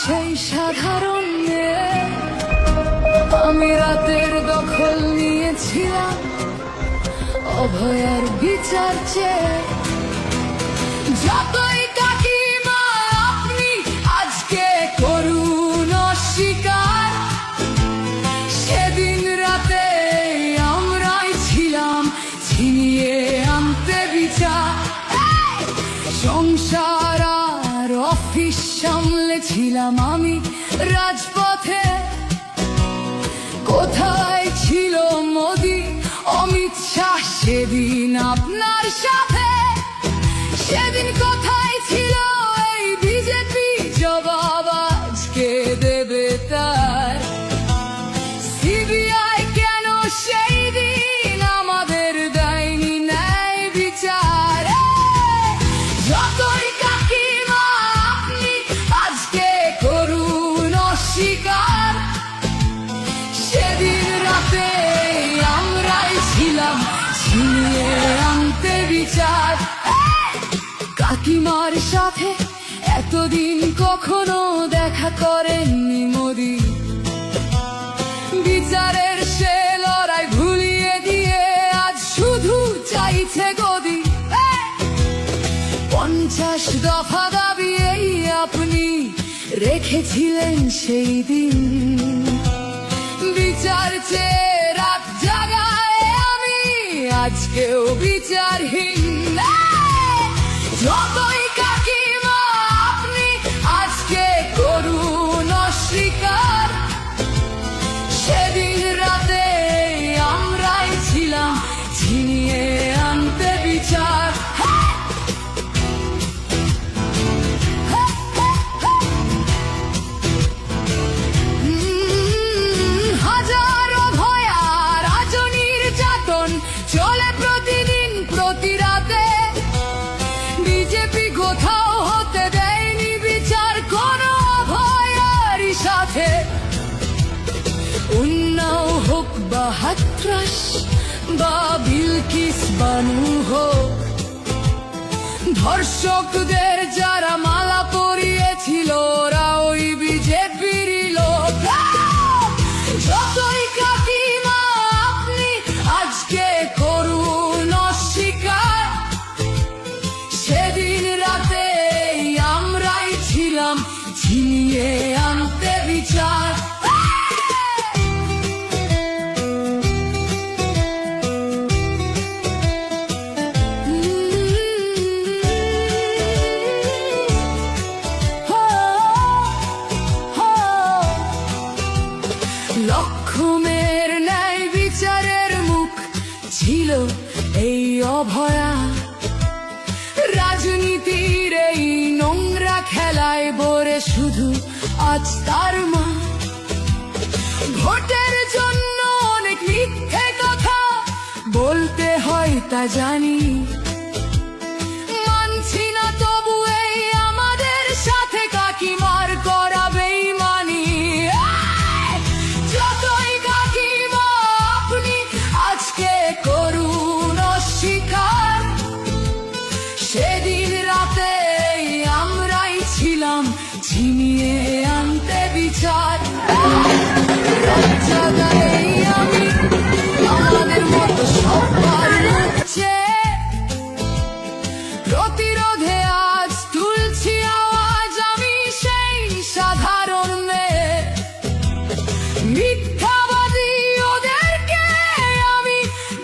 সেই সাধারণ মেয়ে, আমি রাতের দখল নিয়েছিলাম অভয়ার বিচার চেয়ে। যতই কাকিমা আপনি আজকে করুন অস্বীকার, সেদিন রাতে আমরাই ছিলাম ছিনিয়ে আনতে বিচার। সংসার আর অফিস সামলেছিলাম আমি রাজপথে। কোথায় ছিল মোদি অমিত শাহ সেদিন আপনার সাথে? সেদিন কোথায় ছিল এই বিজেপি? জবাব আজকে দেবে তার। সিবিআই কেন সেই দিন আমাদের দেয়নি ন্যায় বিচার? যতই কাকিমা আপনি আজকে করুন অস্বীকার, সেদিন রাতে আমরাই ছিলাম ছিনিয়ে আনতে বিচার। কাকিমার সাথে এতদিন কখনো দেখা করেননি মোদি, বিচারের সে লড়াই ভুলিয়ে দিয়ে আজ শুধু চাইছে গদি। 50 দফা দাবি এই আপনি রেখেছিলেন সেই দিন, বিচার চেয়ে রাত জাগায় আমি আজকেও বিচারহীন। যতই কাকিমা আপনি আজকে করুন অস্বীকার, সেদিন রাতে আমরাই ছিলাম ছিনিয়ে আনতে বিচার। হাজারো ভয়া রাজনীর যাতন চলে প্রতিদিন প্রতি রাতে। বিজেপি কোথাও হতে দেয়নি বিচার কোনো অভয়ারই সাথে। উন্নাও হোক বা হাথরাস বা বিলকিস বানু হোক, ধর্ষকদের যারা মালা পরিয়েছিল ওরা ওই বিজেপিরই লোক। যতই কাকিমা আপনি আজকে করুন অস্বীকার, সেদিন রাতে আমরাই ছিলাম ছিনিয়ে আনতে বিচার। লক্ষ্মণের ন্যায় বিচারের মুখ ছিল এই অভয়া। রাজনীতির এই নোংরা খেলায় বরে শুধু আজ তার মা। ভোটের জন্য অনেক মিথ্যে কথা বলতে হয় তা জানি, মানছি না তবু এই আমাদের সাথে কাকিমার করা বেইমানি। যতই কাকিমা আপনি আজকে করুন অস্বীকার, সেদিন রাতে আমরাই ছিলাম ছিনিয়ে আনতে বিচার। জায়গায় আমি আমাদের মতো সবার মুখছে প্রতিরোধে আজ তুলছি আওয়াজ আমি সেই সাধারণ মেয়ে। মিথ্যাবাদী ওদেরকে আমি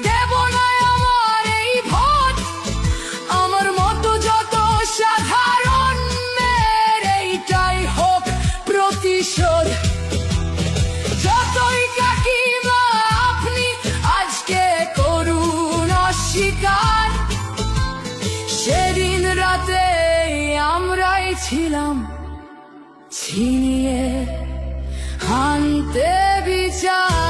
দেব না আমার এই ভোট। আমার মতো যত সাধারণ মেয়ের এইটাই হোক প্রতিশোধ। যতই কাকিমা আপনি আজকে করুন অস্বীকার, সেদিন রাতে আমরাই ছিলাম ছিনিয়ে আনতে বিচার।